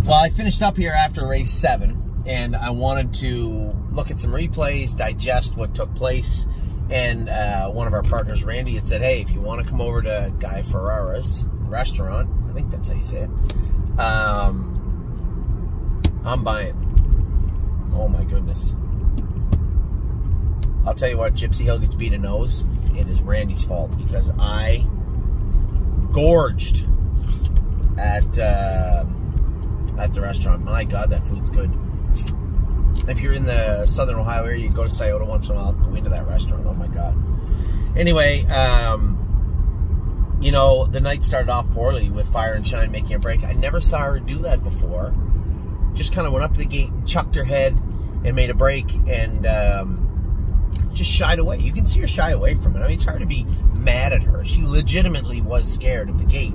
Well, I finished up here after race 7, and I wanted to look at some replays, digest what took place, and one of our partners, Randy, had said, hey, if you want to come over to Guy Ferrara's restaurant, I think that's how you say it, I'm buying. Oh my goodness. I'll tell you what, Gypsy Hill gets beat a nose. It is Randy's fault, because I gorged at the restaurant. My God, that food's good. If you're in the Southern Ohio area, you go to Scioto once in a while, go into that restaurant. Oh my God. Anyway, you know, the night started off poorly with Fire and Shine making a break. I never saw her do that before. Just kind of went up to the gate and chucked her head and made a break, and just shied away. You can see her shy away from it. I mean, it's hard to be mad at her. She legitimately was scared of the gate,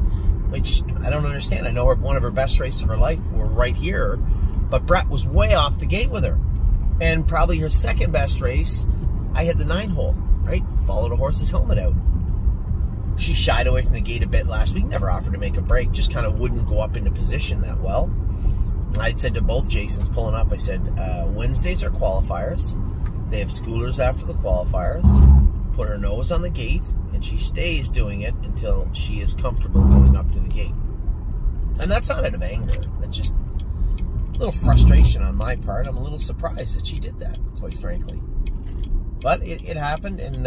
which I don't understand. I know one of her best races of her life were right here, but Brett was way off the gate with her. And probably her second best race, I had the 9-hole, right? Followed a horse's helmet out. She shied away from the gate a bit last week, never offered to make a break, just kind of wouldn't go up into position that well. I'd said to both Jasons pulling up, I said, Wednesdays are qualifiers. They have schoolers after the qualifiers. Put her nose on the gate, and she stays doing it until she is comfortable going up to the gate. And that's not out of anger. That's just a little frustration on my part. I'm a little surprised that she did that, quite frankly. But it happened, and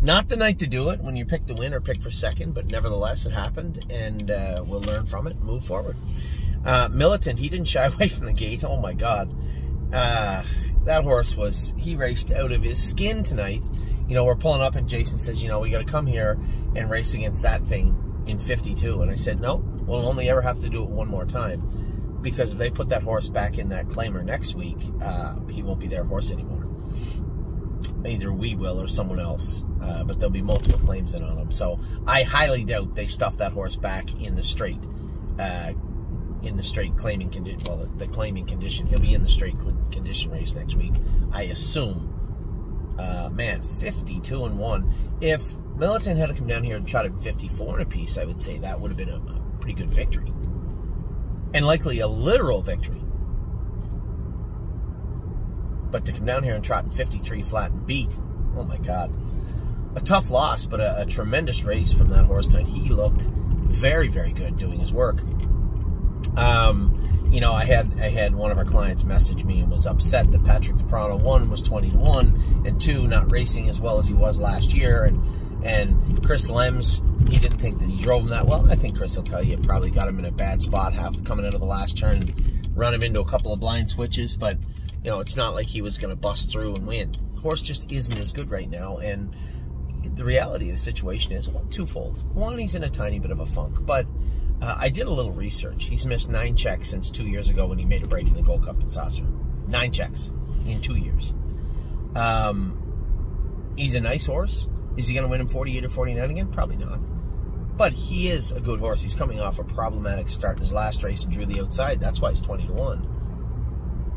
not the night to do it when you pick to win or pick for second, but nevertheless it happened, and we'll learn from it and move forward. Militant, he didn't shy away from the gate. Oh my God. That horse he raced out of his skin tonight. You know, we're pulling up and Jason says, you know, we got to come here and race against that thing in 52. And I said, no, we'll only ever have to do it one more time, because if they put that horse back in that claimer next week, he won't be their horse anymore. Either we will or someone else, but there'll be multiple claims in on him. So I highly doubt they stuff that horse back in the straight claiming condition. Well, the claiming condition. He'll be in the straight condition race next week, I assume. Man, 52-1. If Militant had to come down here and try to 54 in a piece, I would say that would have been a pretty good victory, and likely a literal victory. But to come down here and trot in 53 flat and beat, oh my God, a tough loss, but a tremendous race from that horse tonight. He looked very, very good doing his work. You know, I had one of our clients message me and was upset that Patrick DePrano, 1, was 20-1, and 2, not racing as well as he was last year, and Chris Lems, he didn't think that he drove him that well. I think Chris will tell you it probably got him in a bad spot, coming out of the last turn, and run him into a couple of blind switches, but you know, it's not like he was going to bust through and win. The horse just isn't as good right now, and the reality of the situation is, well, twofold. One, he's in a tiny bit of a funk, but I did a little research. He's missed 9 checks since 2 years ago when he made a break in the Gold Cup in Saucer. 9 checks in 2 years. He's a nice horse. Is he going to win in 48 or 49 again? Probably not. But he is a good horse. He's coming off a problematic start in his last race and drew the outside. That's why he's 20-1.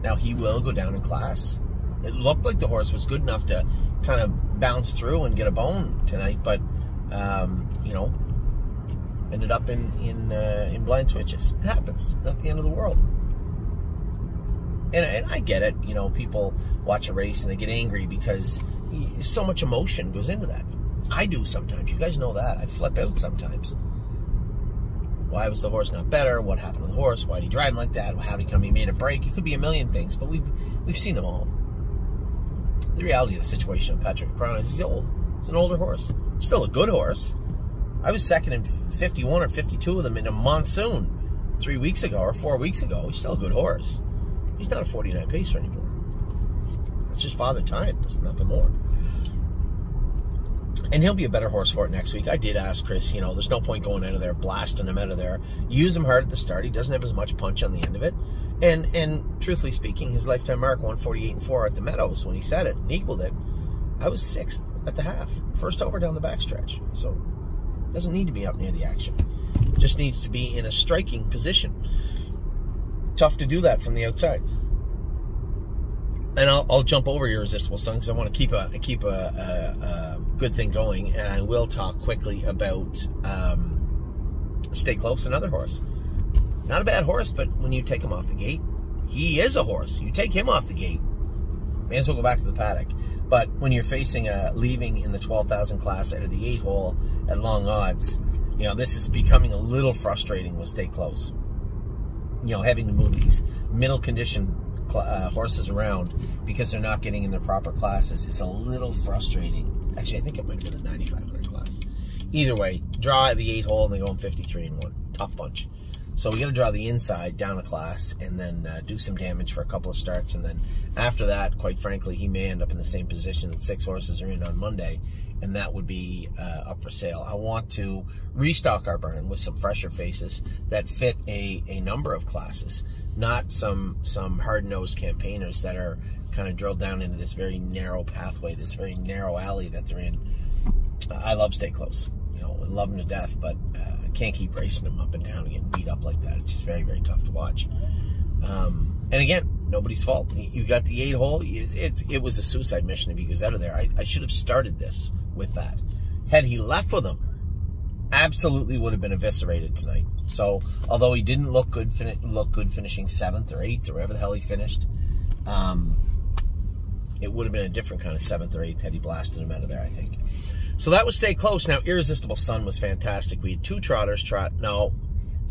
Now, he will go down in class. It looked like the horse was good enough to kind of bounce through and get a bone tonight, but, you know, ended up in blind switches. It happens. Not the end of the world. And I get it. You know, people watch a race and they get angry because so much emotion goes into that. I do sometimes. You guys know that. I flip out sometimes. Why was the horse not better? What happened to the horse? Why did he drive him like that? How did he come? He made a break. It could be a million things, but we've seen them all. The reality of the situation of Patrick DePrano is he's old. He's an older horse. Still a good horse. I was second in 51 or 52 of them in a monsoon 3 weeks ago or 4 weeks ago. He's still a good horse. He's not a 49 pacer anymore. It's just father time. It's nothing more. And he'll be a better horse for it next week. I did ask Chris, you know, there's no point going out of there, blasting him out of there. Use him hard at the start. He doesn't have as much punch on the end of it. And truthfully speaking, his lifetime mark, 148-4 at the Meadows, when he set it and equaled it, I was 6th at the half. First over down the backstretch. So, doesn't need to be up near the action. Just needs to be in a striking position. Tough to do that from the outside. And I'll jump over Irresistible Son because I want to keep a good thing going, and I will talk quickly about Stay Close, another horse. Not a bad horse, but when you take him off the gate, he is a horse. You take him off the gate, may as well go back to the paddock. But when you're facing leaving in the 12,000 class out of the 8 hole at long odds, you know, this is becoming a little frustrating with Stay Close. You know, having to move these middle condition horses around because they're not getting in their proper classes is a little frustrating. Actually, I think it might have been a 9,500 class. Either way, draw at the 8 hole and they go in 53-1. Tough bunch. So we got to draw the inside down a class and then do some damage for a couple of starts. And then after that, quite frankly, he may end up in the same position that 6 horses are in on Monday. And that would be up for sale. I want to restock our barn with some fresher faces that fit a number of classes, not some hard-nosed campaigners that are kind of drilled down into this very narrow pathway, this very narrow alley that they're in. I love Stay Close. You know, I love them to death, but I can't keep racing them up and down and getting beat up like that. It's just very, very tough to watch. And again, nobody's fault. You got the 8 hole. It was a suicide mission if he goes out of there. I should have started this with that. Had he left with them, absolutely would have been eviscerated tonight. So, although he didn't look good finishing 7th or 8th or wherever the hell he finished, it would have been a different kind of 7th or 8th had he blasted him out of there, I think. So that was Stay Close. Now, Irresistible Sun was fantastic. We had 2 trotters trot. No,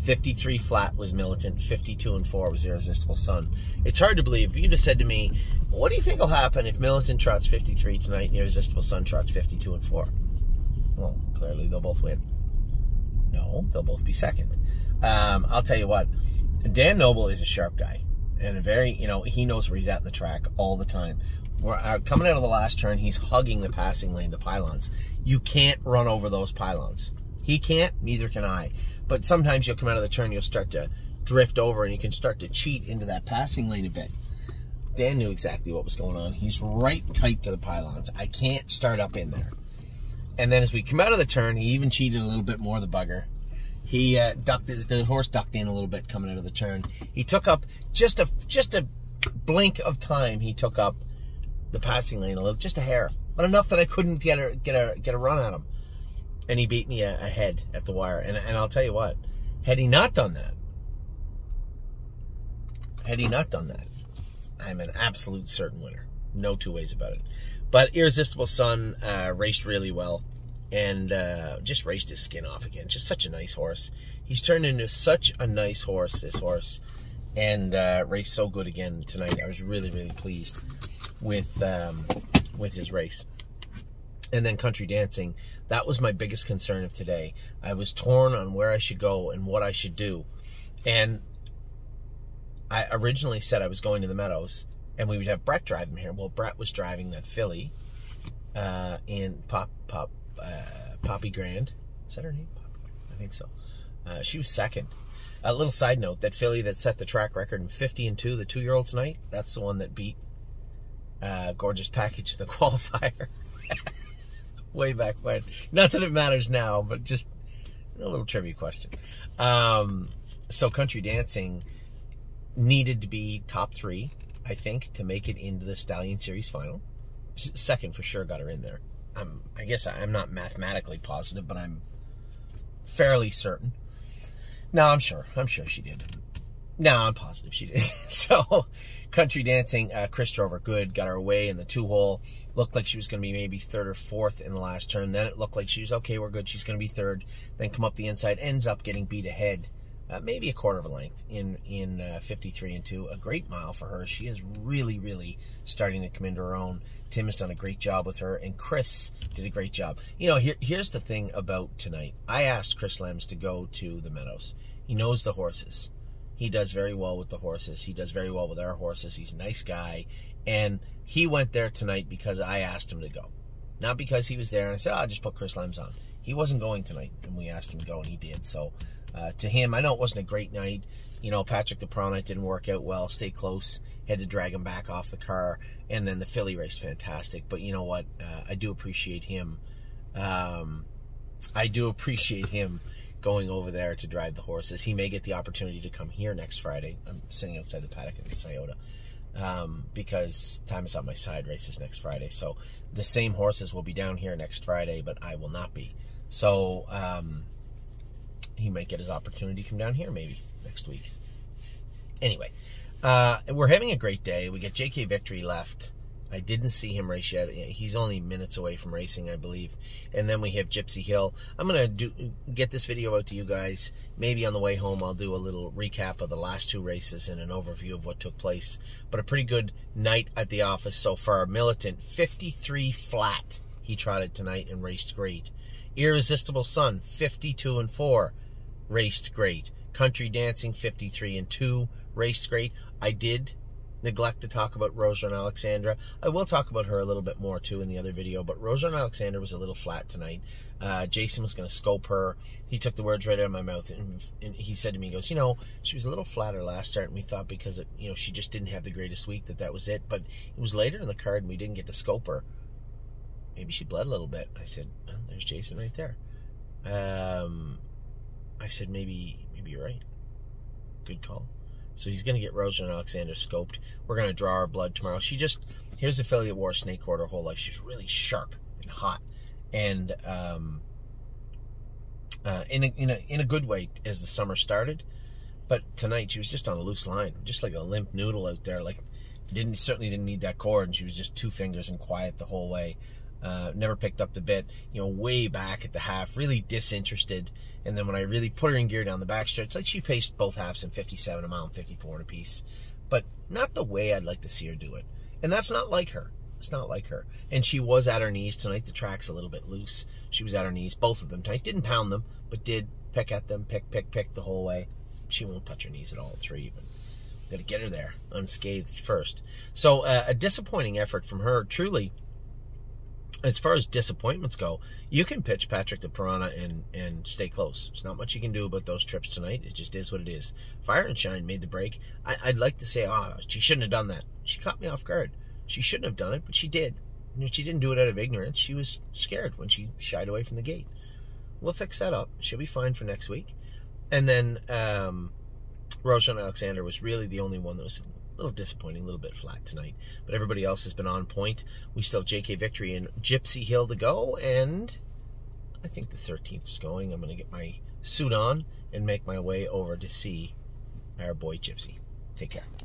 53 flat was Militant. 52-4 was Irresistible Sun. It's hard to believe. If you just said to me, what do you think will happen if Militant trots 53 tonight and Irresistible Sun trots 52-4? Well, clearly they'll both win. No, they'll both be second. I'll tell you what, Dan Noble is a sharp guy. And a very, you know, he knows where he's at in the track all the time. We're coming out of the last turn, he's hugging the passing lane, the pylons. You can't run over those pylons. He can't, neither can I. But sometimes you'll come out of the turn, you'll start to drift over, and you can start to cheat into that passing lane a bit. Dan knew exactly what was going on. He's right tight to the pylons. I can't start up in there. And then as we come out of the turn, he even cheated a little bit more, the bugger. He the horse ducked in a little bit coming out of the turn. He took up just a blink of time. He took up the passing lane a little, just a hair, but enough that I couldn't get a run at him. And he beat me ahead at the wire. And I'll tell you what, had he not done that, I'm an absolute certain winner. No two ways about it. But Irresistible Sun raced really well. And just raced his skin off again. Just such a nice horse. He's turned into such a nice horse, this horse. And raced so good again tonight. I was really, really pleased with his race. And then Country Dancing. That was my biggest concern of today. I was torn on where I should go and what I should do. And I originally said I was going to the Meadows. And we would have Brett drive him here. Well, Brett was driving that filly in Poppy Grand. Is that her name? I think so. She was second. A little side note, that filly that set the track record in 50-2, the 2-year-old tonight, that's the one that beat Gorgeous Package in the qualifier. Way back when. Not that it matters now, but just a little trivia question. So Country Dancing needed to be top 3, I think, to make it into the Stallion Series final. Second for sure got her in there. I guess I'm not mathematically positive, but I'm fairly certain. No, I'm sure she did. No, I'm positive she did. So, Country Dancing, Chris drove her good, got her away in the 2-hole. Looked like she was going to be maybe 3rd or 4th in the last turn. Then it looked like she was, okay, we're good, she's going to be 3rd. Then come up the inside, ends up getting beat ahead. Maybe a quarter of a length in 53-2. A great mile for her. She is really, really starting to come into her own. Tim has done a great job with her, and Chris did a great job. You know, here's the thing about tonight. I asked Chris Lems to go to the Meadows. He knows the horses. He does very well with the horses. He does very well with our horses. He's a nice guy. And he went there tonight because I asked him to go. Not because he was there and I said, I'll just put Chris Lems on. He wasn't going tonight, and we asked him to go, and he did. So, to him, I know it wasn't a great night. You know, Patrick the Pro Night didn't work out well. Stay Close. Had to drag him back off the car. And then the filly raced fantastic. But you know what? I do appreciate him. I do appreciate him going over there to drive the horses. He may get the opportunity to come here next Friday. I'm sitting outside the paddock in the Scioto. Because time is on my side races next Friday. So the same horses will be down here next Friday, but I will not be. So he might get his opportunity to come down here maybe next week. Anyway, we're having a great day. We got JK Victory left. I didn't see him race yet. He's only minutes away from racing, I believe. And then we have Gypsy Hill. I'm going to get this video out to you guys. Maybe on the way home I'll do a little recap of the last 2 races and an overview of what took place. But a pretty good night at the office so far. Militant, 53 flat. He trotted tonight and raced great. Irresistible Sun, 52-4. Raced great. Country Dancing, 53-2. Raced great. I did neglect to talk about Rosa and Alexandra. I will talk about her a little bit more too in the other video, but Rosa and Alexandra was a little flat tonight. Jason was going to scope her. He took the words right out of my mouth, and he said to me, he goes, you know, she was a little flatter last start, and we thought because it, you know, she just didn't have the greatest week that was it, but it was later in the card and we didn't get to scope her. Maybe she bled a little bit. I said, oh, there's Jason right there. I said, maybe you're right. Good call. So he's going to get Rosa and Alexander scoped. We're going to draw our blood tomorrow. Here's a filly that wore a snake cord her whole life. She's really sharp and hot. And in a good way as the summer started. But tonight she was just on a loose line. Just like a limp noodle out there. Like certainly didn't need that cord. And she was just 2 fingers and quiet the whole way. Never picked up the bit, you know, way back at the half, really disinterested. And then when I really put her in gear down the backstretch, it's like she paced both halves in 57 a mile and 54 a piece. But not the way I'd like to see her do it. And that's not like her. It's not like her. And she was at her knees tonight. The track's a little bit loose. She was at her knees, both of them tonight. Didn't pound them, but did pick at them, pick the whole way. She won't touch her knees at all, 3 even. Got to get her there, unscathed first. So a disappointing effort from her, truly. As far as disappointments go, you can pitch Patrick the Piranha and stay close. There's not much you can do about those trips tonight. It just is what it is. Fire and Shine made the break. I'd like to say, she shouldn't have done that. She caught me off guard. She shouldn't have done it, but she did. You know, she didn't do it out of ignorance. She was scared when she shied away from the gate. We'll fix that up. She'll be fine for next week. And then Rosa and Alexander was really the only one that was a little disappointing, a little bit flat tonight. But everybody else has been on point. We still have JK Victory and Gypsy Hill to go. And I think the 13th is going. I'm going to get my suit on and make my way over to see our boy Gypsy. Take care.